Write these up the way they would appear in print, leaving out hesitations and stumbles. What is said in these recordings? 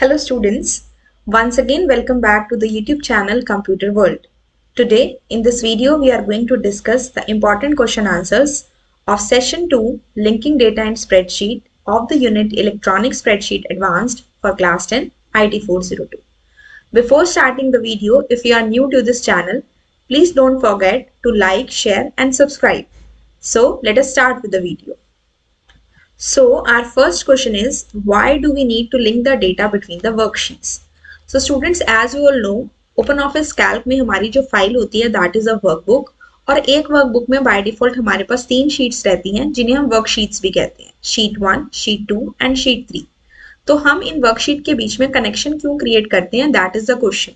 Hello students, once again welcome back to the YouTube channel Computer World. Today in this video we are going to discuss the important question answers of session 2 linking data and spreadsheet of the unit Electronic Spreadsheet Advanced for class 10 IT 402. Before starting the video, if you are new to this channel, please don't forget to like, share and subscribe. So let us start with the video. So our first question is, why do we need to link the data between the worksheets? So students, as you all know, OpenOffice Calc में हमारी जो file होती है that is a workbook, और एक workbook में by default हमारे पास 3 sheets रहती हैं जिन्हें हम वर्कशीट्स भी कहते हैं, शीट 1, शीट 2 एंड शीट 3. तो हम इन वर्कशीट के बीच में कनेक्शन क्यों क्रिएट करते हैं, that is the question.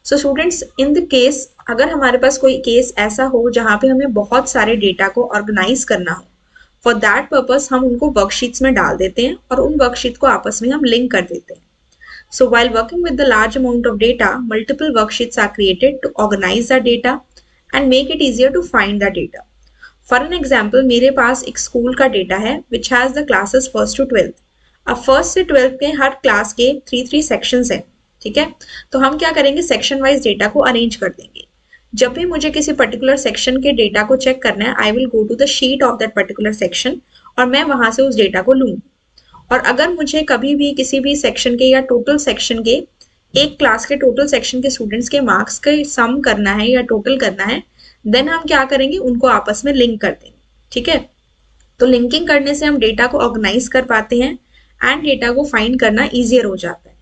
So students, in the case अगर हमारे पास कोई केस ऐसा हो जहाँ पे हमें बहुत सारे डेटा को ऑर्गेनाइज करना हो, फॉर दैट पर्पस हम उनको वर्कशीट्स में डाल देते हैं और उन वर्कशीट को आपस में हम लिंक कर देते हैं. So while working with the large amount of data, multiple worksheets are created to organize the data and make it easier to find the data. For an example, मेरे पास एक स्कूल का डेटा है which has the classes 1st to 12th. अब 1st से 12th के हर class के 3 sections हैं, ठीक है. तो हम क्या करेंगे, सेक्शन वाइज डेटा को अरेंज कर देंगे. जब भी मुझे किसी पर्टिकुलर सेक्शन के डेटा को चेक करना है, I will go to the sheet of that particular section और मैं वहां से उस डेटा को लूंगी. और अगर मुझे कभी भी किसी भी सेक्शन के या टोटल सेक्शन के, एक क्लास के टोटल सेक्शन के स्टूडेंट्स के मार्क्स के सम करना है या टोटल करना है, देन हम क्या करेंगे, उनको आपस में लिंक कर देंगे. ठीक है. तो लिंकिंग करने से हम डेटा को ऑर्गेनाइज कर पाते हैं एंड डेटा को फाइंड करना ईजियर हो जाता है.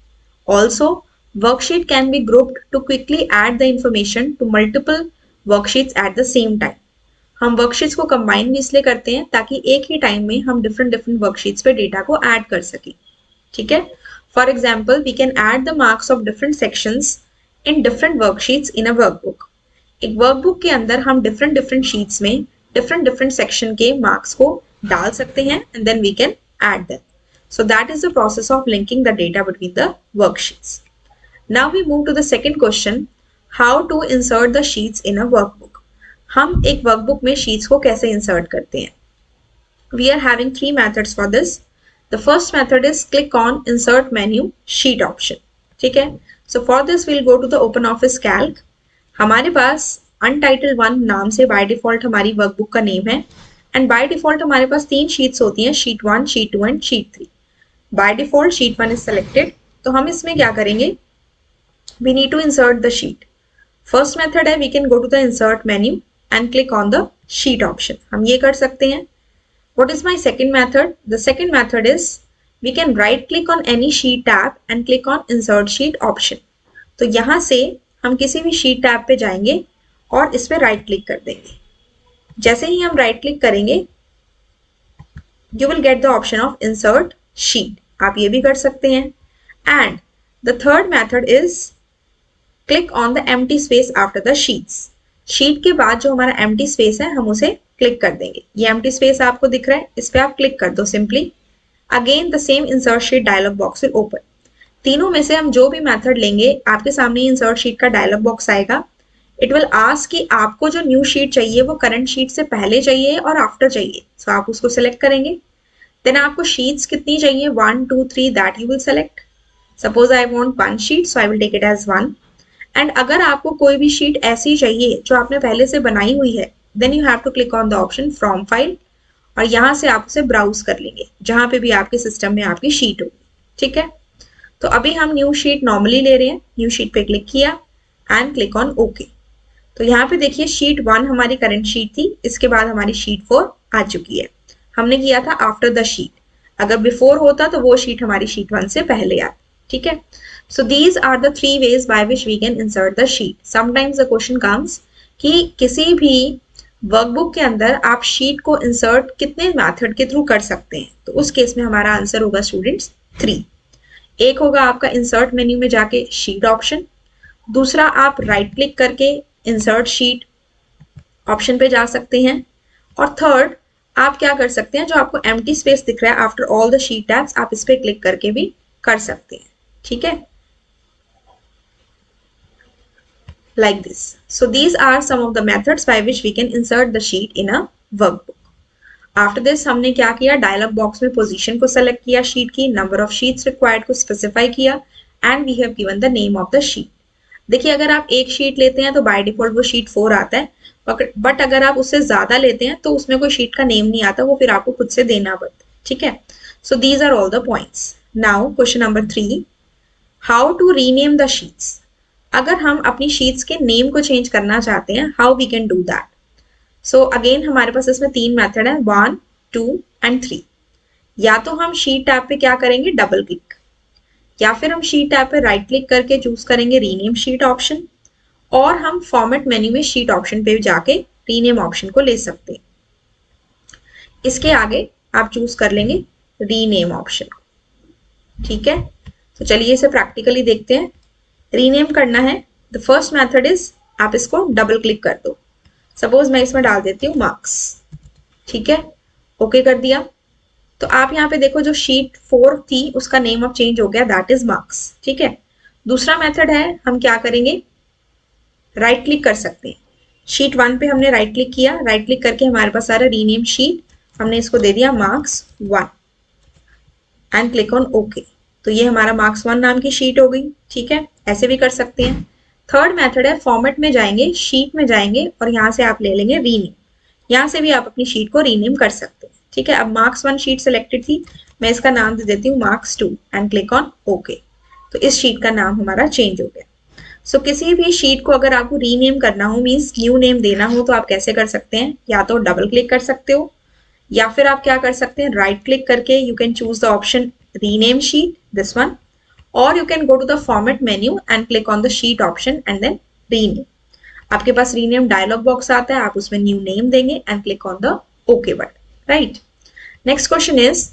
Also worksheet can be grouped to quickly add the information to multiple worksheets at the same time. हम वर्कशीट्स को कंबाइन भी इसलिए करते हैं ताकि एक ही टाइम में हम डिफरेंट वर्कशीट्स पे डेटा को ऐड कर सकें. ठीक है. For example, we can add the marks of different sections in different worksheets in a workbook. एक वर्कबुक के अंदर हम डिफरेंट शीट्स में डिफरेंट सेक्शन के मार्क्स को डाल सकते हैं and then we can add them. So that is the process of linking the data between the worksheets. Now we move to the second question, how to insert the sheets in a workbook. हम एक workbook में sheets को कैसे insert करते हैं? We are having 3 methods for this. The first method is click on insert menu sheet option. ठीक है. So for this we'll go to the OpenOffice Calc. हमारे पास Untitled 1 नाम से by default हमारी वर्कबुक का नेम है एंड by default हमारे पास 3 sheets होती हैं, sheet 1, sheet 2 and sheet 3. By default sheet 1 is selected. तो हम इसमें क्या करेंगे, we need to insert the sheet. First method है, we can go to the insert menu and click on the sheet option. हम ये कर सकते हैं. What is my second method? The second method is we can right click on any sheet tab and click on insert sheet option. तो यहाँ से हम किसी भी sheet tab पे जाएंगे और इस पे right click कर देंगे. जैसे ही हम right click करेंगे, you will get the option of insert sheet. आप ये भी कर सकते हैं. And the third method is click on the empty space after the sheets. Sheet के बाद जो हमारा empty space है हम उसे क्लिक कर देंगे. ये empty space आपको दिख रहा है, इस पे आप क्लिक कर दो simply. Again the same insert sheet dialog box will open. तीनों में से हम जो भी मेथड लेंगे, आपके सामने insert sheet का dialog box आएगा. It will ask कि आपको जो न्यू शीट चाहिए वो करंट शीट से पहले चाहिए और आफ्टर चाहिए. So आप उसको सेलेक्ट करेंगे. देन आपको शीट्स कितनी चाहिए, 1, 2, 3, that you will select. Suppose I want 1 sheet, so I will take it as 1. And अगर आपको कोई भी शीट ऐसी चाहिए जो आपने पहले से बनाई हुई है, then you have to click on the option from file और यहाँ से आप उसे ब्राउज कर लेंगे जहां पे भी आपके सिस्टम में आपकी शीट होगी. ठीक है. तो अभी हम न्यू शीट नॉर्मली ले रहे हैं. न्यू शीट पे क्लिक किया एंड क्लिक ऑन ओके. तो यहाँ पे देखिए शीट 1 हमारी करंट शीट थी, इसके बाद हमारी शीट 4 आ चुकी है. हमने किया था आफ्टर द शीट. अगर बिफोर होता तो वो शीट हमारी शीट 1 से पहले आती. ठीक है. So these are the 3 ways by which we can insert the sheet. Sometimes the question comes कि किसी भी वर्कबुक के अंदर आप शीट को इंसर्ट कितने मेथड के थ्रू कर सकते हैं. तो उस केस में हमारा आंसर होगा स्टूडेंट्स 3. एक होगा आपका इंसर्ट मेन्यू में जाके शीट ऑप्शन. दूसरा आप राइट क्लिक करके इंसर्ट शीट ऑप्शन पे जा सकते हैं. और थर्ड आप क्या कर सकते हैं, जो आपको एम्प्टी स्पेस दिख रहा है after all the sheet tabs, आप इस पे क्लिक करके भी कर सकते हैं. ठीक है. Like this. So these are some of the methods by which we can insert the sheet in a workbook. After this हमने क्या किया, डायलॉग बॉक्स में पोजीशन को सेलेक्ट किया शीट की, नंबर ऑफ शीट्स रिक्वायर्ड को स्पेसिफाई किया and we have given the name of the sheet. देखिए अगर आप एक शीट लेते हैं तो बाय डिफॉल्ट वो शीट 4 आता है, बट अगर आप उससे ज्यादा लेते हैं तो उसमें कोई शीट का नेम नहीं आता, वो फिर आपको खुद से देना पड़ता है, ठीक है। So these are all the points. Now question number 3, how to rename the sheets. अगर हम अपनी शीट्स के नेम को चेंज करना चाहते हैं, how we can do that. So again हमारे पास इसमें 3 मेथड है, 1, 2 एंड 3। या तो हम शीट टैब पे क्या करेंगे, डबल क्लिक, या फिर हम शीट टैब पे राइट क्लिक करके चूज करेंगे रीनेम शीट ऑप्शन, और हम फॉर्मेट मेन्यू में शीट ऑप्शन पे जाके रीनेम ऑप्शन को ले सकते हैं। इसके आगे आप चूज कर लेंगे रीनेम ऑप्शन, ठीक है। तो चलिए इसे प्रैक्टिकली देखते हैं। रीनेम करना है, द फर्स्ट मेथड इज आप इसको डबल क्लिक कर दो। सपोज मैं इसमें डाल देती हूँ मार्क्स, ठीक है, ओके कर दिया। तो आप यहाँ पे देखो जो शीट 4 थी उसका नेम अब चेंज हो गया, दैट इज मार्क्स, ठीक है। दूसरा मेथड है, हम क्या करेंगे, राइट क्लिक कर सकते हैं। शीट 1 पे हमने राइट क्लिक किया, राइट क्लिक करके हमारे पास सारा रीनेम शीट, हमने इसको दे दिया marks 1 and click on okay. तो ये हमारा मार्क्स 1 नाम की शीट हो गई, ठीक है। ऐसे भी कर सकते हैं। थर्ड मेथड है, फॉर्मेट में जाएंगे, शीट में जाएंगे और यहाँ से आप ले लेंगे रीनेम। यहाँ से भी आप अपनी शीट को रीनेम कर सकते हैं, ठीक है। अब मार्क्स 1 शीट सेलेक्टेड थी, मैं इसका नाम दे देती हूँ marks 2 and click on okay. तो इस शीट का नाम हमारा चेंज हो गया। सो किसी भी शीट को अगर आपको रीनेम करना हो, मीन्स न्यू नेम देना हो, तो आप कैसे कर सकते हैं, या तो डबल क्लिक कर सकते हो, या फिर आप क्या कर सकते हैं, राइट क्लिक करके you can choose the option rename sheet, this one, और you can go to the format menu and click on the sheet option and then rename. आपके पास रीनेम डायलॉग बॉक्स आता है, आप उसमें न्यू नेम देंगे and click on the okay button, right. Next question is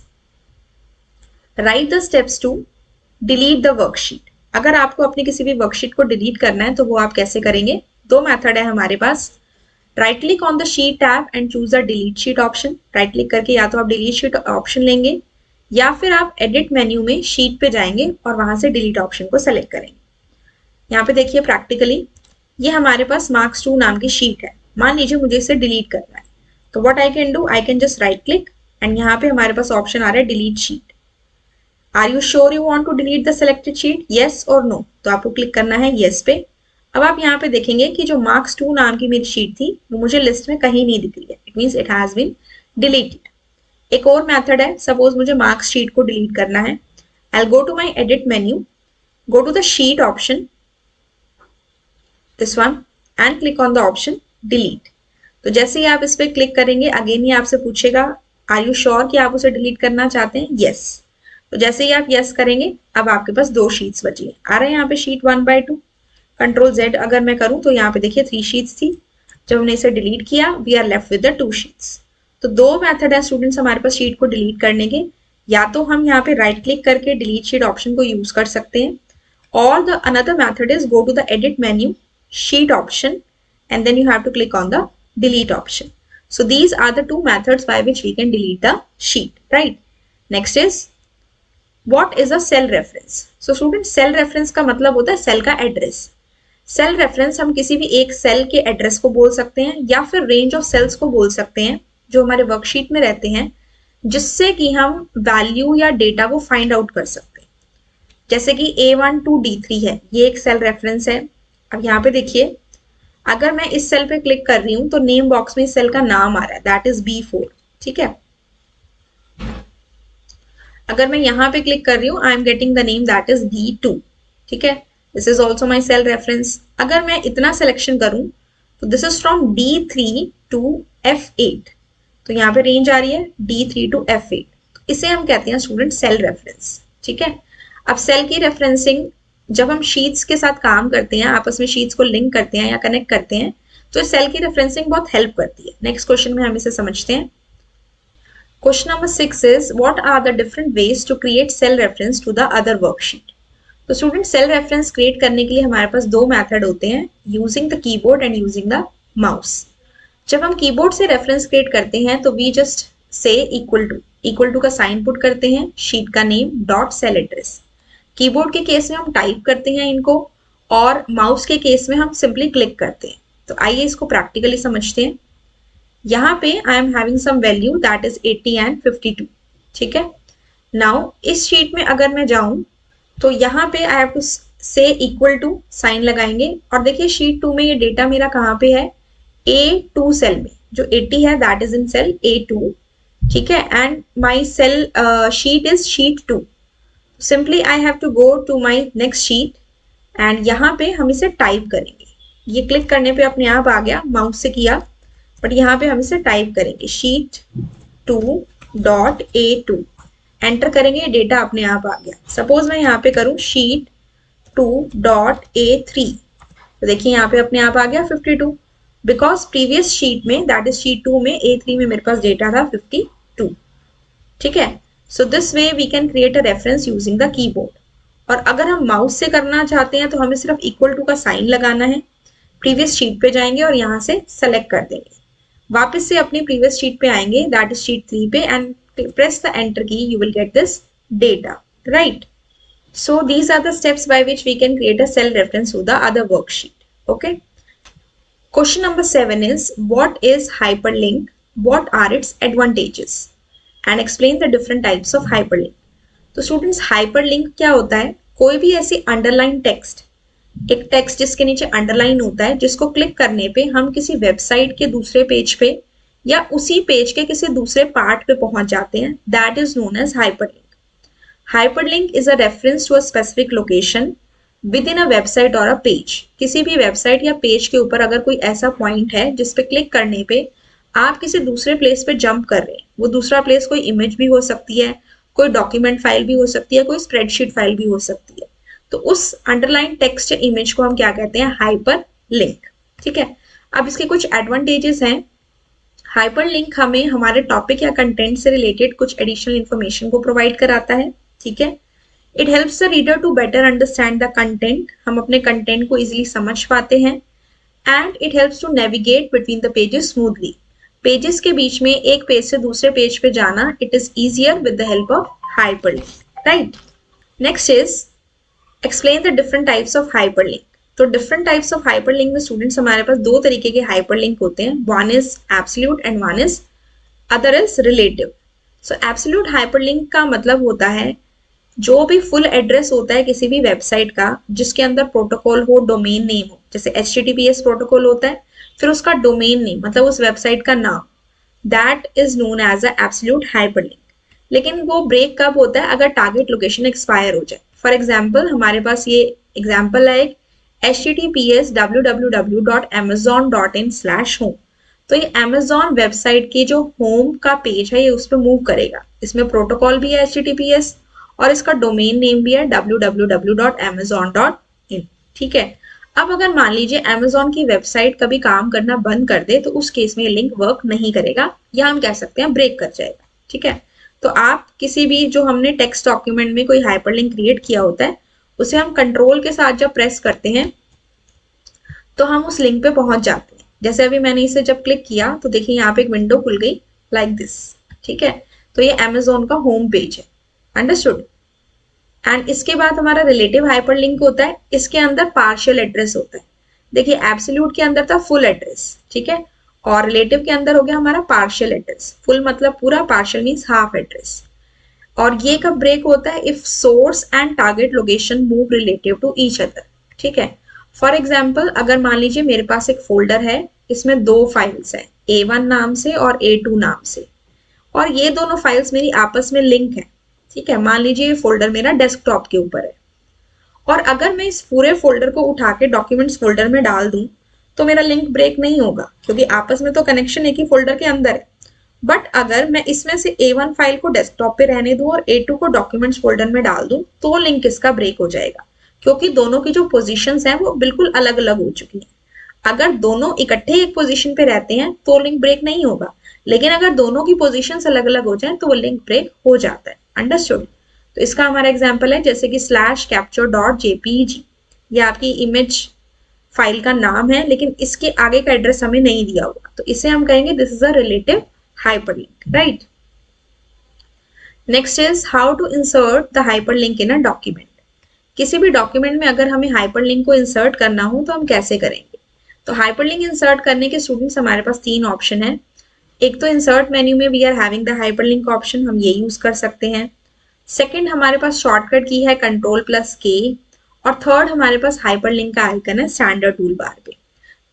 write the steps to delete the worksheet. अगर आपको अपनी किसी भी वर्कशीट को डिलीट करना है तो वो आप कैसे करेंगे, दो मेथड है हमारे पास। Right click on the sheet tab and choose the delete sheet option. Right click करके या तो आप डिलीट शीट ऑप्शन लेंगे, या फिर आप एडिट मेन्यू में शीट पे जाएंगे और वहां से डिलीट ऑप्शन को सेलेक्ट करेंगे। यहाँ पे देखिए प्रैक्टिकली ये हमारे पास मार्क्स 2 नाम की शीट है, मान लीजिए मुझे इसे डिलीट करना है, तो what I can do, I can just right click and यहाँ पे हमारे पास ऑप्शन आ रहा है delete sheet. Are you sure you want to delete the selected sheet, yes और नो, तो आपको क्लिक करना है येस पे। अब आप यहाँ पे देखेंगे कि जो मार्क्स 2 नाम की मेरी शीट थी वो मुझे लिस्ट में कहीं नहीं दिख रही है, it means it has been deleted. एक और मेथड है, सपोज मुझे मार्क्स शीट को डिलीट करना है, I will go to my edit menu, go to the sheet option, this one, and click on the option delete. तो जैसे ही आप इस पे क्लिक करेंगे, अगेन ये आपसे पूछेगा आर यू श्योर कि आप उसे डिलीट करना चाहते हैं, यस। तो जैसे ही आप यस करेंगे, अब आपके पास 2 शीट्स बची है, आ रहा है यहाँ पे शीट 1/2। कंट्रोल Z अगर मैं करूं तो यहाँ पे देखिए 3 शीट्स थी, जब हमने इसे डिलीट किया we are left with the 2 sheets. तो 2 मेथड है स्टूडेंट्स हमारे पास शीट को डिलीट करने के, या तो हम यहाँ पे राइट क्लिक करके डिलीट शीट ऑप्शन को यूज कर सकते हैं, और the another method is go to the edit menu, sheet option, and then you have to click on the delete option. So these are the 2 methods by which we can delete the sheet, right? Next is what is a cell reference? So students, cell reference का मतलब होता है cell का address. Cell reference हम किसी भी एक cell के एड्रेस को बोल सकते हैं, या फिर रेंज ऑफ सेल्स को बोल सकते हैं जो हमारे वर्कशीट में रहते हैं, जिससे कि हम वैल्यू या डेटा को फाइंड आउट कर सकते हैं। जैसे कि A1 to D3 है, ये एक सेल रेफरेंस है। अब यहाँ पे देखिए, अगर मैं इस सेल पे क्लिक कर रही हूं तो नेम बॉक्स में इस सेल का नाम आ रहा है, दैट इज B4, ठीक है। अगर मैं यहाँ पे क्लिक कर रही हूँ, I am getting the name that is B2, ठीक है। This is also my cell reference. अगर मैं इतना सिलेक्शन करूं तो this is from D3 to F8, तो यहाँ पे रेंज आ रही है D3 to F8, तो इसे हम कहते हैं स्टूडेंट सेल रेफरेंस, ठीक है। अब सेल की रेफरेंसिंग जब हम शीट्स के साथ काम करते हैं, आपस में शीट्स को लिंक करते हैं या कनेक्ट करते हैं, तो सेल की रेफरेंसिंग बहुत हेल्प करती है। नेक्स्ट क्वेश्चन में हम इसे समझते हैं। Question number 6 is what are the different ways to create cell reference to the other worksheet. तो स्टूडेंट सेल रेफरेंस क्रिएट करने के लिए हमारे पास 2 मेथड होते हैं, using the keyboard and using the mouse. जब हम कीबोर्ड से रेफरेंस क्रिएट करते हैं तो we just say equal to का साइन पुट करते हैं, शीट का name dot cell address. Keyboard के केस में हम टाइप करते हैं इनको, और माउस के केस में हम सिंपली क्लिक करते हैं। तो आइए इसको प्रैक्टिकली समझते हैं। यहाँ पे I am having some value that is 80 and 52, ठीक है। नाउ इस शीट में अगर मैं जाऊं तो यहाँ पे आई हैव टू से इक्वल टू साइन लगाएंगे, और देखिए शीट 2 में ये डेटा मेरा कहाँ पे है, A2 सेल में, जो 80 है that is in cell A2, ठीक है। And my cell sheet is sheet 2, simply I have to go to my next sheet and यहाँ पे हम इसे टाइप करेंगे। ये क्लिक करने पे अपने आप आ गया, माउस से किया, बट यहाँ पे हम इसे टाइप करेंगे शीट 2.A2, एंटर करेंगे, डेटा अपने आप आ गया। सपोज मैं यहाँ पे करूँ शीट 2.A3, तो देखिए यहाँ पे अपने आप आ गया 52, बिकॉज प्रीवियस शीट में दैट इज शीट 2 में A3 में मेरे पास डेटा था 52, ठीक है। So this way we can create a reference using the keyboard. और अगर हम माउस से करना चाहते हैं तो हमें सिर्फ इक्वल टू का साइन लगाना है, प्रीवियस शीट पे जाएंगे और यहाँ से सेलेक्ट कर देंगे, वापस से अपनी प्रीवियस शीट पे आएंगे दैट इज शीट 3 पे, and press the enter key, you will get this data, right? So these are the steps by which we can create a cell reference to the other worksheet. Okay. Question number 7 is, what is hyperlink? What are its advantages? And explain the different types of hyperlink. तो students hyperlink क्या होता है, कोई भी ऐसी underline text, एक text जिसके नीचे अंडरलाइन होता है, जिसको क्लिक करने पे हम किसी वेबसाइट के दूसरे पेज पे या उसी पेज के किसी दूसरे पार्ट पे पहुंच जाते हैं, that is known as hyperlink. Hyperlink is a reference to a specific location within a website और अ पेज। किसी भी वेबसाइट या पेज के ऊपर अगर कोई ऐसा पॉइंट है जिस पे क्लिक करने पे आप किसी दूसरे प्लेस पे जंप कर रहे हैं, वो दूसरा प्लेस कोई इमेज भी हो सकती है, कोई डॉक्यूमेंट फाइल भी हो सकती है, कोई स्प्रेडशीट फाइल भी हो सकती है, तो उस अंडरलाइन टेक्स्ट या इमेज को हम क्या कहते हैं, हाइपर लिंक, ठीक है। अब इसके कुछ एडवांटेजेस हैं। हाइपरलिंक हमें हमारे टॉपिक या कंटेंट से रिलेटेड कुछ एडिशनल इंफॉर्मेशन को प्रोवाइड कराता है, ठीक है। It helps the reader to better understand the content, हम अपने कंटेंट को इजीली समझ पाते हैं। And it helps to navigate between the pages smoothly, pages के बीच में एक पेज से दूसरे पेज पे जाना it is easier with the help of hyperlink, right. Next is explain the different types of hyperlink. तो डिफरेंट टाइप्स ऑफ हाइपरलिंक में स्टूडेंट्स हमारे पास दो तरीके के हाइपरलिंक होते हैं, one is absolute and one is other is relative. So absolute hyperlink का मतलब होता है जो भी फुल एड्रेस होता है किसी भी वेबसाइट का, जिसके अंदर प्रोटोकॉल हो, डोमेन नेम हो, जैसे HTTPS प्रोटोकॉल होता है, फिर उसका डोमेन नेम मतलब उस वेबसाइट का नाम, that is known as a absolute hyperlink. लेकिन वो ब्रेक कब होता है, अगर टारगेट लोकेशन एक्सपायर हो जाए। फॉर एग्जाम्पल हमारे पास ये एग्जाम्पल है HTTPS www.amazon.in/home, तो ये Amazon वेबसाइट की जो होम का पेज है ये उस पर मूव करेगा, इसमें प्रोटोकॉल भी है HTTPS और इसका डोमेन नेम भी है www.amazon.in, ठीक है। अब अगर मान लीजिए Amazon की वेबसाइट कभी काम करना बंद कर दे तो उस केस में ये लिंक वर्क नहीं करेगा, या हम कह सकते हैं ब्रेक कर जाएगा, ठीक है। तो आप किसी भी जो हमने टेक्स्ट डॉक्यूमेंट में कोई हाइपरलिंक क्रिएट किया होता है, उसे हम कंट्रोल के साथ जब प्रेस करते हैं तो हम उस लिंक पे पहुंच जाते हैं। जैसे अभी मैंने इसे जब क्लिक किया तो देखिए यहाँ पे एक विंडो खुल गई लाइक दिस, ठीक है। तो ये Amazon का होम पेज है, अंडरस्टूड। एंड इसके बाद हमारा रिलेटिव हाइपरलिंक होता है, इसके अंदर पार्शियल एड्रेस होता है। देखिए एब्सोल्यूट के अंदर था फुल एड्रेस, ठीक है, और रिलेटिव के अंदर हो गया हमारा पार्शियल एड्रेस। फुल मतलब पूरा, पार्शियल मीन्स हाफ एड्रेस। और ये कब ब्रेक होता है, if source and target location move relative to each other, ठीक है। फॉर एग्जाम्पल अगर मान लीजिए मेरे पास एक फोल्डर है, इसमें दो फाइल्स हैं, A1 नाम से और A2 नाम से, और ये दोनों फाइल्स मेरी आपस में लिंक है, ठीक है। मान लीजिए ये फोल्डर मेरा डेस्कटॉप के ऊपर है, और अगर मैं इस पूरे फोल्डर को उठा के डॉक्यूमेंट्स फोल्डर में डाल दूं तो मेरा लिंक ब्रेक नहीं होगा, क्योंकि आपस में तो कनेक्शन एक ही फोल्डर के अंदर है। बट अगर मैं इसमें से A1 फाइल को डेस्कटॉप पे रहने दूं और A2 को डॉक्यूमेंट्स फोल्डर में डाल दूं तो लिंक इसका ब्रेक हो जाएगा, क्योंकि दोनों की जो पोजीशंस हैं वो बिल्कुल अलग अलग हो चुकी हैं। अगर दोनों इकट्ठे एक पोजीशन पे रहते हैं तो लिंक ब्रेक नहीं होगा, लेकिन अगर दोनों की पोजीशंस अलग अलग हो जाए तो वो लिंक ब्रेक हो जाता है, अंडरस्टूड। तो इसका हमारा एग्जाम्पल है जैसे कि /capture.jpg, ये आपकी इमेज फाइल का नाम है, लेकिन इसके आगे का एड्रेस हमें नहीं दिया हुआ, तो इसे हम कहेंगे this is a relative hyperlink, right? Next is how to insert the hyperlink in a document. किसी भी डॉक्यूमेंट में अगर हमें हाइपरलिंक को इंसर्ट करना हो तो हम कैसे करेंगे। तो हाइपरलिंक इंसर्ट करने के स्टूडेंट्स हमारे पास तीन ऑप्शन है। एक तो इंसर्ट मेन्यू में we are having the hyperlink option, हम ये यूज कर सकते हैं। सेकंड हमारे पास शॉर्टकट की है Ctrl+K, और थर्ड हमारे पास हाइपरलिंक का आइकन है स्टैंडर्ड टूल बार पे।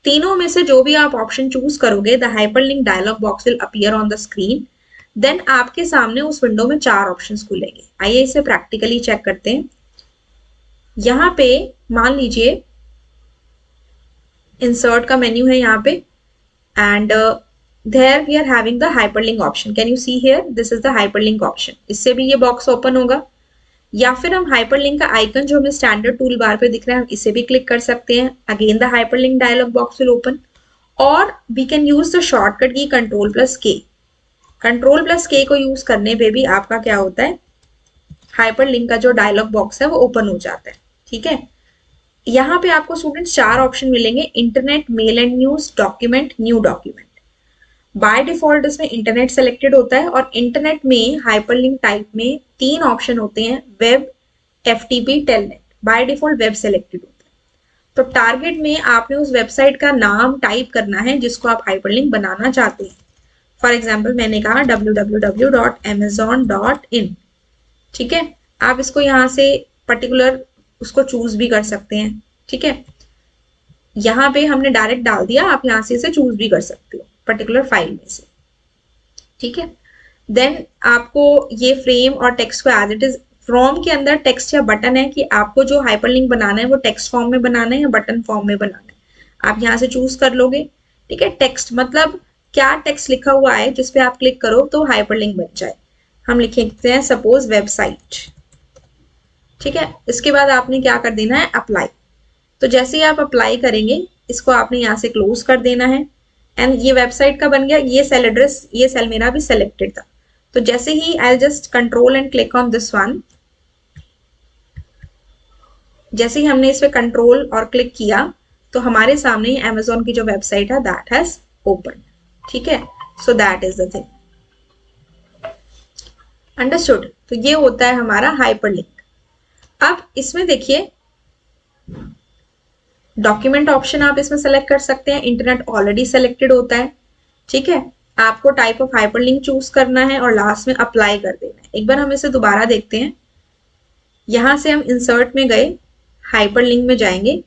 तीनों में से जो भी आप ऑप्शन चूज करोगे, the hyperlink dialog box will appear on the screen. Then आपके सामने उस विंडो में 4 ऑप्शंस खुलेंगे। आइए इसे प्रैक्टिकली चेक करते हैं। यहाँ पे मान लीजिए इंसर्ट का मेन्यू है यहाँ पे, and there we are having the hyperlink option. Can you see here? This is the hyperlink option. इससे भी ये बॉक्स ओपन होगा, या फिर हम हाइपरलिंक का आइकन जो हमें स्टैंडर्ड टूल बार पे दिख रहा है, हम इसे भी क्लिक कर सकते हैं। Again the hyperlink dialog box will open, और we can use the shortcut key Ctrl+K। Ctrl+K को यूज करने पे भी आपका क्या होता है, हाइपरलिंक का जो डायलॉग बॉक्स है वो ओपन हो जाता है। ठीक है, यहाँ पे आपको स्टूडेंट्स 4 ऑप्शन मिलेंगे, internet, male and news, document, new document. By default इसमें इंटरनेट सेलेक्टेड होता है, और इंटरनेट में हाइपरलिंक टाइप में 3 ऑप्शन होते हैं, web, FTP, telnet. By default web selected होता है। तो टारगेट में आपने उस वेबसाइट का नाम टाइप करना है जिसको आप हाइपरलिंक बनाना चाहते हैं। फॉर एग्जाम्पल मैंने कहा www.amazon.in। ठीक है, आप इसको यहाँ से पर्टिकुलर उसको चूज भी कर सकते हैं। ठीक है, यहाँ पे हमने डायरेक्ट डाल दिया, आप यहाँ से इसे चूज भी कर सकते हो पर्टिकुलर फाइल में से। ठीक है, देन आपको ये फ्रेम और टेक्स्ट को एज इट इज, फ्रॉम के अंदर टेक्स्ट या बटन है कि आपको जो हाइपरलिंक बनाना है वो टेक्स्ट फॉर्म में बनाना है या बटन फॉर्म में बनाना है, आप यहाँ से चूज कर लोगे। ठीक है, टेक्स्ट मतलब क्या टेक्स्ट लिखा हुआ है जिसपे आप क्लिक करो तो हाइपरलिंक बन जाए। हम लिखते हैं सपोज वेबसाइट। ठीक है, इसके बाद आपने क्या कर देना है, अप्लाई। तो जैसे ही आप अप्लाई करेंगे, इसको आपने यहाँ से क्लोज कर देना है, एंड ये वेबसाइट का बन गया। ये सेल एड्रेस, ये सेल मेरा भी सेलेक्टेड था। तो जैसे ही I just control and click on this one, जैसे ही हमने इस पे कंट्रोल और क्लिक किया तो हमारे सामने अमेज़न की जो वेबसाइट है दैट हैज ओपन। ठीक है, so that is the thing, understood. तो ये होता है हमारा हाइपरलिंक। अब इसमें देखिए डॉक्यूमेंट ऑप्शन आप इसमें सेलेक्ट कर सकते हैं, इंटरनेट ऑलरेडी सेलेक्टेड होता है। ठीक है, आपको टाइप ऑफ हाइपरलिंक चूज करना है और लास्ट में अप्लाई कर देना है। एक बार हम इसे दोबारा देखते हैं। यहां से हम इंसर्ट में गए, हाइपरलिंक में जाएंगे।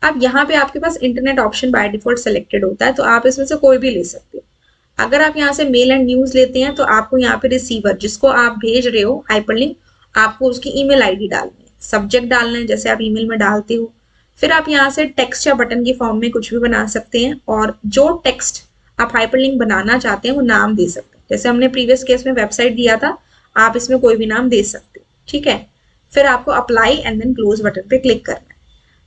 अब यहाँ पे आपके पास internet option by default selected होता है, तो आप इसमें से कोई भी ले सकते हो। अगर आप यहाँ से मेल एंड न्यूज लेते हैं तो आपको यहाँ पे रिसीवर जिसको आप भेज रहे हो हाइपरलिंक, आपको उसकी ईमेल आईडी डालनी है, सब्जेक्ट डालना है जैसे आप ईमेल में डालते हो। फिर आप यहाँ से टेक्स्ट या बटन की फॉर्म में कुछ भी बना सकते हैं, और जो टेक्स्ट आप हाइपरलिंक बनाना चाहते हैं वो नाम दे सकते हैं। जैसे हमने प्रीवियस केस में वेबसाइट दिया था, आप इसमें कोई भी नाम दे सकते हो। ठीक है, फिर आपको apply and then close button पे क्लिक करना है।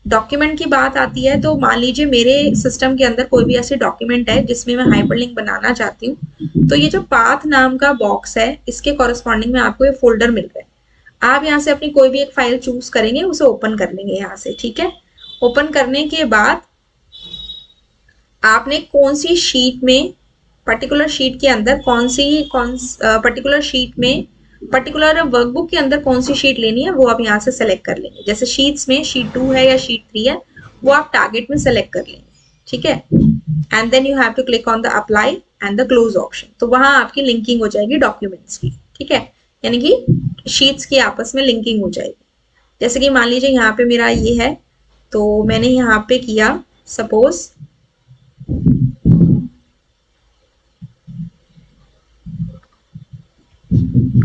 डॉक्यूमेंट की बात आती है तो मान लीजिए मेरे सिस्टम के अंदर कोई भी ऐसे डॉक्यूमेंट है जिसमें मैं हाइपरलिंक बनाना चाहती हूँ, तो ये जो पाथ नाम का बॉक्स है इसके कॉरस्पॉन्डिंग में आपको ये फोल्डर मिल रहा है। आप यहाँ से अपनी कोई भी एक फाइल चूज करेंगे, उसे ओपन कर लेंगे यहाँ से। ठीक है, ओपन करने के बाद आपने कौन सी शीट में, पर्टिकुलर शीट के अंदर पर्टिकुलर शीट में, पर्टिकुलर वर्कबुक के अंदर कौन सी शीट लेनी है वो आप यहाँ से सेलेक्ट कर लेंगे। जैसे शीट्स में शीट 2 है या शीट 3 है, वो आप टारगेट में सेलेक्ट कर लेंगे। ठीक है, and then you have to click on the apply and the close option. तो वहां आपकी लिंकिंग हो जाएगी डॉक्यूमेंट्स की। ठीक है, यानी कि शीट्स की आपस में लिंकिंग हो जाएगी। जैसे कि मान लीजिए यहाँ पे मेरा ये है, तो मैंने यहाँ पे किया सपोज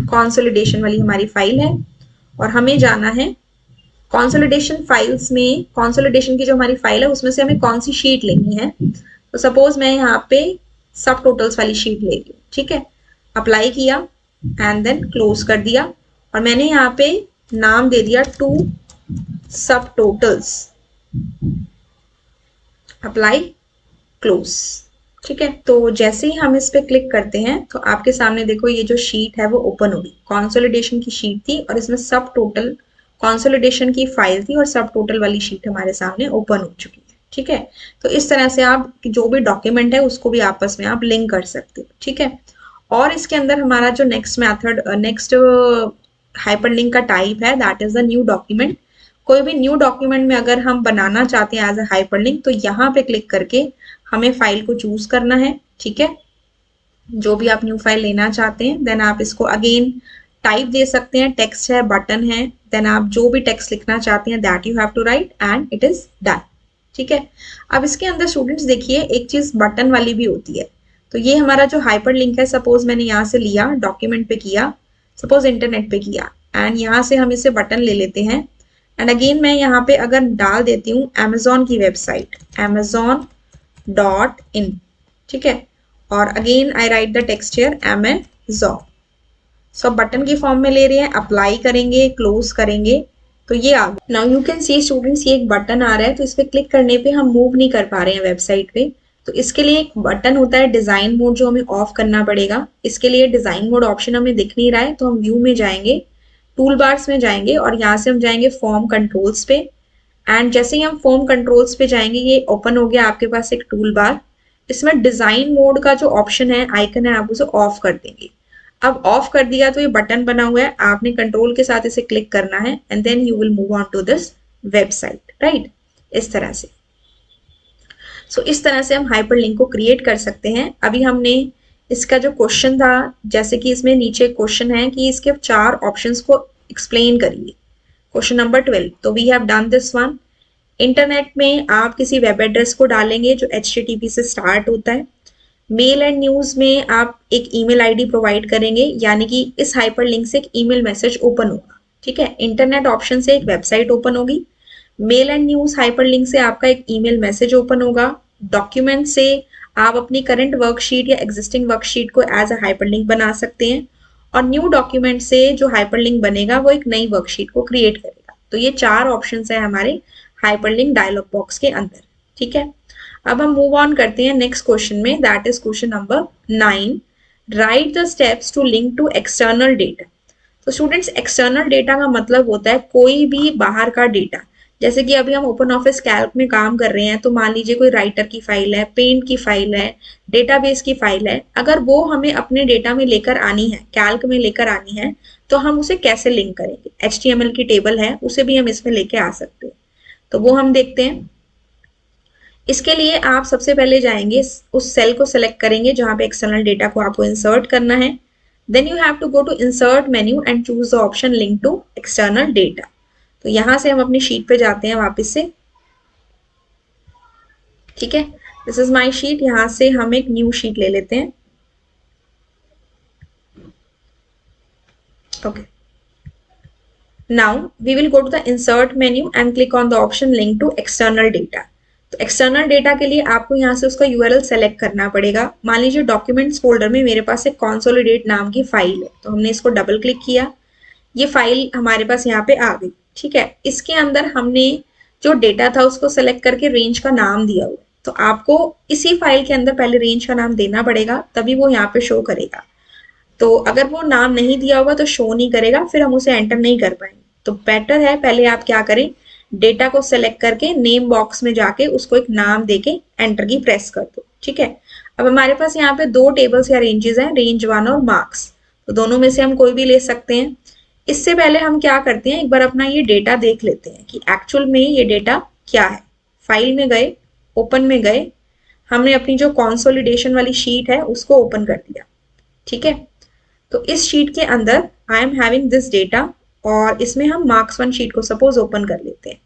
कंसोलिडेशन वाली हमारी फाइल है, और हमें जाना है कंसोलिडेशन फाइल्स में। कंसोलिडेशन की जो हमारी फाइल है उसमें से हमें कौन सी शीट लेनी है, तो सपोज मैं यहाँ पे सब टोटल्स वाली शीट ले ली। ठीक है, अप्लाई किया एंड देन क्लोज कर दिया, और मैंने यहाँ पे नाम दे दिया 2 सब टोटल्स, अप्लाई क्लोज। ठीक है, तो जैसे ही हम इस पे क्लिक करते हैं तो आपके सामने देखो ये जो शीट है वो ओपन होगी। कंसोलिडेशन की शीट थी और इसमें सब टोटल कंसोलिडेशन की फाइल थी, और सब टोटल वाली शीट हमारे सामने ओपन हो चुकी है। ठीक है, तो इस तरह से आप जो भी डॉक्यूमेंट है उसको भी आपस में आप लिंक कर सकते हो। ठीक है, और इसके अंदर हमारा जो नेक्स्ट हाइपरलिंक का टाइप है that is the new document. कोई भी न्यू डॉक्यूमेंट में अगर हम बनाना चाहते हैं एज अ हाइपरलिंक, तो यहाँ पे क्लिक करके हमें फाइल को चूज करना है। ठीक है, जो भी आप न्यू फाइल लेना चाहते हैं, देन आप इसको अगेन टाइप दे सकते हैं, टेक्स्ट है, बटन है, देन आप जो भी टेक्स्ट लिखना चाहते हैं that you have to write and it is done. ठीक है। अब इसके अंदर स्टूडेंट्स देखिए एक चीज बटन वाली भी होती है। तो ये हमारा जो हाइपर लिंक है, सपोज मैंने यहाँ से लिया, डॉक्यूमेंट पे किया, सपोज इंटरनेट पे किया, एंड यहाँ से हम इसे बटन ले लेते हैं, एंड अगेन मैं यहाँ पे अगर डाल देती हूँ अमेजोन की वेबसाइट amazon.in, ठीक है, और again I right the text here Amazon। So button की फॉर्म में ले रहे हैं, अप्लाई करेंगे, क्लोज करेंगे, तो ये आ गया। Now you can see students, ये एक बटन आ रहा है, तो इस पे क्लिक करने पे हम मूव नहीं कर पा रहे हैं वेबसाइट पे। तो इसके लिए एक बटन होता है डिजाइन मोड, जो हमें ऑफ करना पड़ेगा। इसके लिए डिजाइन मोड ऑप्शन हमें दिख नहीं रहा है, तो हम व्यू में जाएंगे, टूल बार्स में जाएंगे, और यहाँ से हम जाएंगे फॉर्म कंट्रोल्स पे, एंड जैसे ही हम फॉर्म कंट्रोल्स पे जाएंगे ये ओपन हो गया आपके पास एक टूल बार। इसमें डिजाइन मोड का जो ऑप्शन है, आइकन है, आप उसे ऑफ कर देंगे। अब ऑफ कर दिया तो ये बटन बना हुआ है, आपने कंट्रोल के साथ इसे क्लिक करना है and then you will move on to this website, right, इस तरह से। सो इस तरह से हम हाइपर लिंक को क्रिएट कर सकते हैं। अभी हमने इसका जो क्वेश्चन था, जैसे कि इसमें नीचे क्वेश्चन है कि इसके 4 ऑप्शंस को एक्सप्लेन करिए, क्वेश्चन नंबर 12। तो we have done this one. Internet में आप किसी वेब एड्रेस को डालेंगे जो HTTP से स्टार्ट होता है। मेल एंड न्यूज में आप एक ईमेल आईडी प्रोवाइड करेंगे, यानी कि इस हाइपर लिंक से एक ईमेल मैसेज ओपन होगा। ठीक है, इंटरनेट ऑप्शन से एक वेबसाइट ओपन होगी, male and news hyper link से आपका एक ईमेल मैसेज ओपन होगा, डॉक्यूमेंट से आप अपनी करंट वर्कशीट या एग्जिस्टिंग वर्कशीट को एज अ हाइपर लिंक बना सकते हैं, और न्यू डॉक्यूमेंट से जो हाइपर लिंक बनेगा वो एक नई वर्कशीट को क्रिएट करेगा। तो ये 4 ऑप्शन है हमारे हाइपर लिंक डायलॉग बॉक्स के अंदर। ठीक है, अब हम मूव ऑन करते हैं नेक्स्ट क्वेश्चन में, that is question number 9। Write the steps to link to external data. तो स्टूडेंट्स, एक्सटर्नल डेटा का मतलब होता है कोई भी बाहर का डेटा। जैसे कि अभी हम ओपन ऑफिस कैल्क में काम कर रहे हैं, तो मान लीजिए कोई राइटर की फाइल है, पेंट की फाइल है, डेटाबेस की फाइल है, अगर वो हमें अपने डेटा में लेकर आनी है, कैल्क में लेकर आनी है, तो हम उसे कैसे लिंक करेंगे। HTML की टेबल है, उसे भी हम इसमें लेके आ सकते हैं, तो वो हम देखते हैं। इसके लिए आप सबसे पहले जाएंगे, उस सेल को सिलेक्ट करेंगे जहां पे एक्सटर्नल डेटा को आपको इंसर्ट करना है। Then you have to go to insert menu and choose the option link to external data. तो यहां से हम अपनी शीट पे जाते हैं वापस से। ठीक है, दिस इज माय शीट। यहां से हम एक न्यू शीट ले लेते हैं। Okay, now we will go to the insert menu and click on the option link to external data. तो एक्सटर्नल डेटा के लिए आपको यहाँ से उसका URL सेलेक्ट करना पड़ेगा। मान लीजिए डॉक्यूमेंट्स फोल्डर में मेरे पास एक कॉन्सोलिडेट नाम की फाइल है, तो हमने इसको डबल क्लिक किया, ये फाइल हमारे पास यहाँ पे आ गई। ठीक है, इसके अंदर हमने जो डेटा था उसको सेलेक्ट करके रेंज का नाम दिया हुआ है, तो आपको इसी फाइल के अंदर पहले रेंज का नाम देना पड़ेगा, तभी वो यहाँ पे शो करेगा। तो अगर वो नाम नहीं दिया होगा तो शो नहीं करेगा, फिर हम उसे एंटर नहीं कर पाएंगे। तो बेटर है पहले आप क्या करें, डेटा को सेलेक्ट करके नेम बॉक्स में जाके उसको एक नाम देके एंटर की प्रेस कर दो। ठीक है, अब हमारे पास यहाँ पे 2 टेबल्स या रेंजेस हैं, रेंज 1 और मार्क्स। तो दोनों में से हम कोई भी ले सकते हैं। इससे पहले हम क्या करते हैं, एक बार अपना ये डेटा देख लेते हैं कि एक्चुअल में ये डेटा क्या है। फाइल में गए, ओपन में गए, हमने अपनी जो कॉन्सोलिडेशन वाली शीट है उसको ओपन कर दिया। ठीक है, तो इस शीट के अंदर I am having this data, और इसमें हम मार्क्स 1 शीट को सपोज ओपन कर लेते हैं।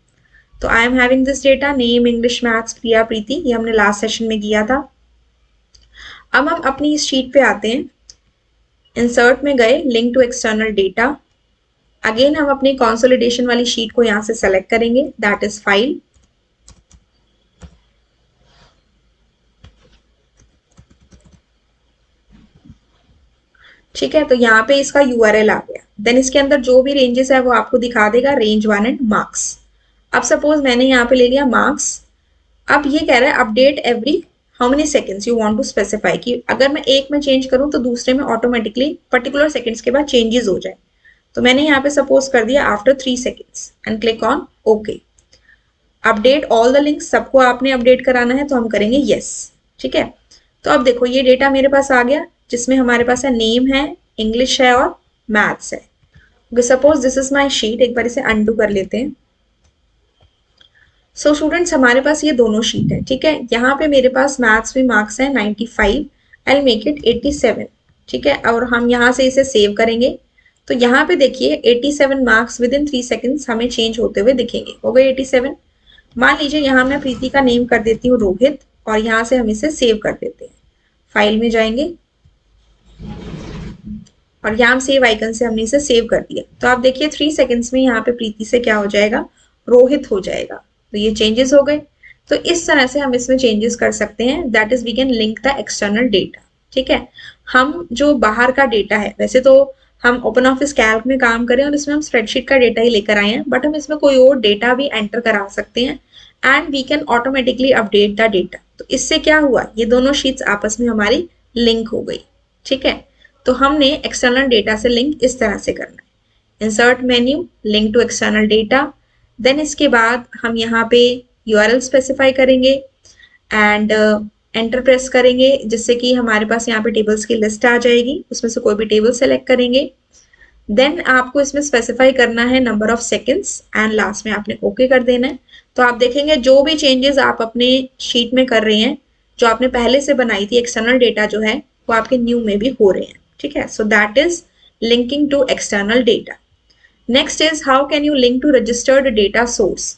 तो I am having this data, name, English, maths, Priya, Preeti, ये हमने लास्ट सेशन में किया था। अब हम अपनी इस शीट पे आते हैं, इंसर्ट में गए, link to external data. Again हम अपनी कंसोलिडेशन वाली शीट को यहाँ से सेलेक्ट करेंगे, दैट इज फाइल। ठीक है, तो यहाँ पे इसका URL आ गया। देन इसके अंदर जो भी रेंजेस है वो आपको दिखा देगा, रेंज 1 एंड मार्क्स। अब सपोज मैंने यहाँ पे ले लिया मार्क्स। अब ये कह रहा है update every how many seconds you want to specify, कि अगर मैं एक में चेंज करूं तो दूसरे में ऑटोमेटिकली पर्टिकुलर सेकेंड्स के बाद चेंजेस हो जाए। तो मैंने यहाँ पे सपोज कर दिया after 3 seconds and click on okay. Update all the links, सबको आपने अपडेट कराना है, तो हम करेंगे यस। ठीक है, तो अब देखो ये डेटा मेरे पास आ गया, जिसमें हमारे पास है नेम है, इंग्लिश है और मैथ्स है। Suppose this is my sheet, एक बार इसे अनडू कर लेते हैं। सो स्टूडेंट्स, हमारे पास ये दोनों शीट है। ठीक है, यहाँ पे मेरे पास मैथ्स में मार्क्स है 95 आई मेक इट 87, ठीक है। और हम यहाँ से इसे सेव करेंगे तो यहाँ पे देखिए 87 मार्क्स विद इन 3 सेकेंड्स हमें चेंज होते हुए दिखेंगे। हो गए 87। मान लीजिए यहाँ मैं प्रीति का नेम कर देती हूँ रोहित, और यहाँ से हम इसे सेव कर देते हैं। फाइल में जाएंगे और यहाँ सेव आइकन से हमने इसे सेव कर दिया। तो आप देखिए 3 सेकेंड्स में यहाँ पे प्रीति से क्या हो जाएगा, रोहित हो जाएगा। तो ये चेंजेस हो गए। तो इस तरह से हम इसमें चेंजेस कर सकते हैं। That is we can link the external data, ठीक है। हम जो बाहर का डेटा है, वैसे तो हम ओपन ऑफिस कैल्क में काम करें और इसमें हम स्प्रेडशीट का डेटा ही लेकर आए हैं, बट हम इसमें कोई और डेटा भी एंटर करा सकते हैं and we can automatically update the data. तो इससे क्या हुआ, ये दोनों शीट्स आपस में हमारी लिंक हो गई, ठीक है। तो हमने एक्सटर्नल डेटा से लिंक इस तरह से करना है। Insert menu, link to external data, then इसके बाद हम यहाँ पे URL स्पेसिफाई करेंगे एंड एंटर प्रेस करेंगे, जिससे कि हमारे पास यहाँ पे टेबल्स की लिस्ट आ जाएगी। उसमें से कोई भी टेबल सेलेक्ट करेंगे। देन आपको इसमें स्पेसिफाई करना है number of seconds and last में आपने ओके कर देना है। तो आप देखेंगे जो भी चेंजेस आप अपने शीट में कर रहे हैं, जो आपने पहले से बनाई थी एक्सटर्नल डेटा जो है, वो आपके न्यू में भी हो रहे हैं, ठीक है। So that is linking to external data. Next is how can you link to registered data source.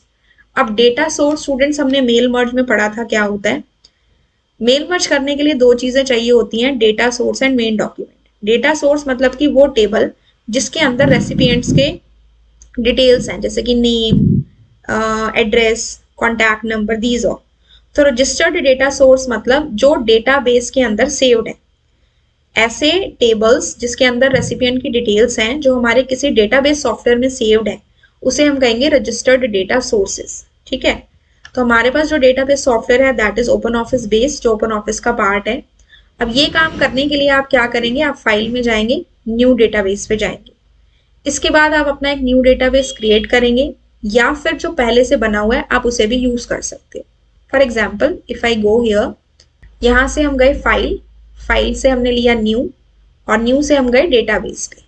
अब डेटा सोर्स स्टूडेंट्स हमने मेल मर्ज में पढ़ा था क्या होता है। मेल मर्ज करने के लिए दो चीजें चाहिए होती हैं, data source and main document. Data source मतलब कि वो टेबल जिसके अंदर रेसिपिएंट्स के डिटेल्स हैं, जैसे कि name, address, contact number, these all. तो रजिस्टर्ड डेटा सोर्स मतलब जो डेटाबेस के अंदर सेव्ड है। ऐसे टेबल्स जिसके अंदर रेसिपिएंट की डिटेल्स हैं, जो हमारे किसी डेटाबेस सॉफ्टवेयर में सेव्ड है, उसे हम कहेंगे रजिस्टर्ड डेटा सोर्सेस, ठीक है। तो हमारे पास जो डेटाबेस सॉफ्टवेयर है that is open office base, जो ओपन ऑफिस का पार्ट है। अब ये काम करने के लिए आप क्या करेंगे, आप फाइल में जाएंगे, न्यू डेटाबेस पे जाएंगे। इसके बाद आप अपना एक न्यू डेटाबेस क्रिएट करेंगे, या फिर जो पहले से बना हुआ है आप उसे भी यूज कर सकते हो। For example if I go here, यहाँ से हम गए फाइल, फाइल से हमने लिया न्यू, और न्यू से हम गए डेटाबेस पे।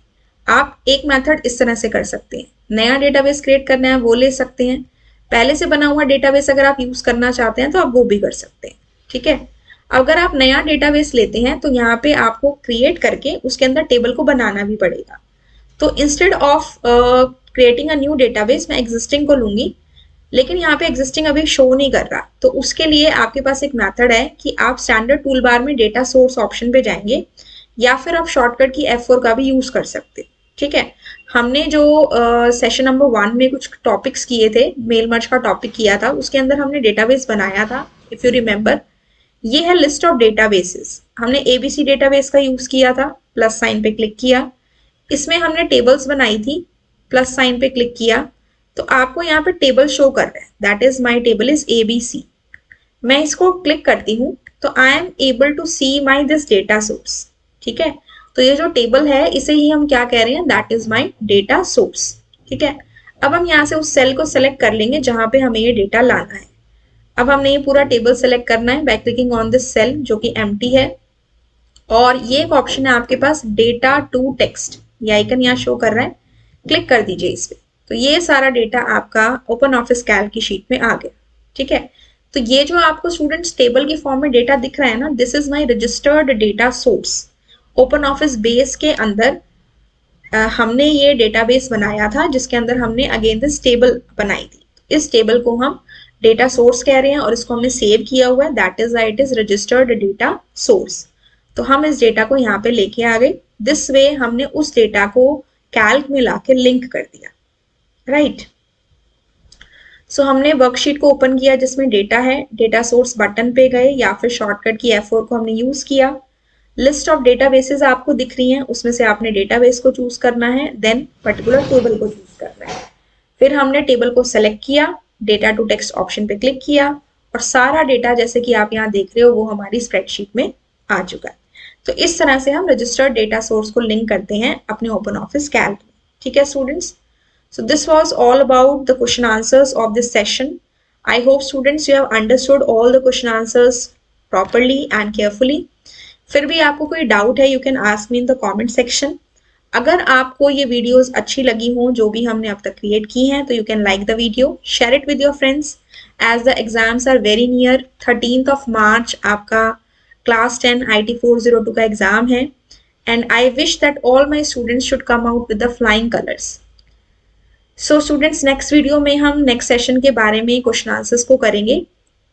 आप एक मेथड इस तरह से कर सकते हैं, नया डेटाबेस क्रिएट करना है वो ले सकते हैं, पहले से बना हुआ डेटाबेस अगर आप यूज करना चाहते हैं तो आप वो भी कर सकते हैं, ठीक है। अगर आप नया डेटाबेस लेते हैं तो यहाँ पे आपको क्रिएट करके उसके अंदर टेबल को बनाना भी पड़ेगा। तो instead of creating a new database मैं एग्जिस्टिंग को लूंगी, लेकिन यहाँ पे एग्जिस्टिंग अभी शो नहीं कर रहा। तो उसके लिए आपके पास एक मेथड है कि आप स्टैंडर्ड टूल बार में डेटा सोर्स ऑप्शन पे जाएंगे, या फिर आप शॉर्टकट की F4 का भी यूज कर सकते, ठीक है। हमने जो सेशन नंबर 1 में कुछ टॉपिक्स किए थे, मेल मर्ज का टॉपिक किया था, उसके अंदर हमने डेटाबेस बनाया था, इफ यू रिमेंबर। ये है लिस्ट ऑफ डेटाबेसेस। हमने ABC डेटाबेस का यूज किया था, प्लस साइन पे क्लिक किया। इसमें हमने टेबल्स बनाई थी, प्लस साइन पे क्लिक किया, तो आपको यहाँ पे टेबल शो कर रहा है, that is my table is ABC। मैं इसको क्लिक करती हूँ तो I am able to see my this data source, ठीक है। तो ये जो टेबल है इसे ही हम क्या कह रहे हैं, that is my data source, ठीक है। अब हम यहाँ से उस सेल को सेलेक्ट कर लेंगे जहां पे हमें ये डेटा लाना है। अब हमने ये पूरा टेबल सेलेक्ट करना है by clicking on this cell जो कि एम्प्टी है, और ये एक ऑप्शन है आपके पास डेटा टू टेक्स्ट, ये आइकन यहाँ शो कर रहा है, क्लिक कर दीजिए इस पे। तो ये सारा डेटा आपका ओपन ऑफिस कैल्क की शीट में आ गया, ठीक है। तो ये जो आपको स्टूडेंट्स टेबल के फॉर्म में डेटा दिख रहा है ना, this is my registered data source. Open office base के अंदर हमने ये डेटाबेस बनाया था, जिसके अंदर हमने अगेन दिस टेबल बनाई थी। इस टेबल को हम डेटा सोर्स कह रहे हैं और इसको हमने सेव किया हुआ है, that is it is registered data source. तो हम इस डेटा को यहाँ पे लेके आ गए। दिस वे हमने उस डेटा को कैल्क में लाके लिंक कर दिया, राइट। सो हमने वर्कशीट को ओपन किया जिसमें डेटा है, डेटा सोर्स बटन पे गए, या फिर शॉर्टकट की F4 को हमने यूज किया। लिस्ट ऑफ डेटाबेसेस आपको दिख रही हैं, उसमें से आपने डेटाबेस को चूज करना है, देन पर्टिकुलर टेबल को चूज करना है। फिर हमने टेबल को सेलेक्ट किया, डेटा टू टेक्स्ट ऑप्शन पे क्लिक किया, और सारा डेटा जैसे कि आप यहाँ देख रहे हो वो हमारी स्प्रेडशीट में आ चुका है। तो इस तरह से हम रजिस्टर्ड डेटा सोर्स को लिंक करते हैं अपने ओपन ऑफिस कैल्क में, ठीक है students. So this was all about the question answers of this session. I hope students you have understood all the question answers properly and carefully. फिर भी आपको कोई डाउट है, you can ask me in the comment section. अगर आपको ये videos अच्छी लगी हों जो भी हमने अब तक क्रिएट की हैं, तो you can like the video, share it with your friends as the exams are very near. 13th of March आपका क्लास 10 IT 402 का एग्जाम है and I wish that all my students should come out with the flying colours. So students, next video में हम next session के बारे में question answers को करेंगे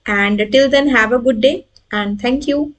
and till then have a good day and thank you.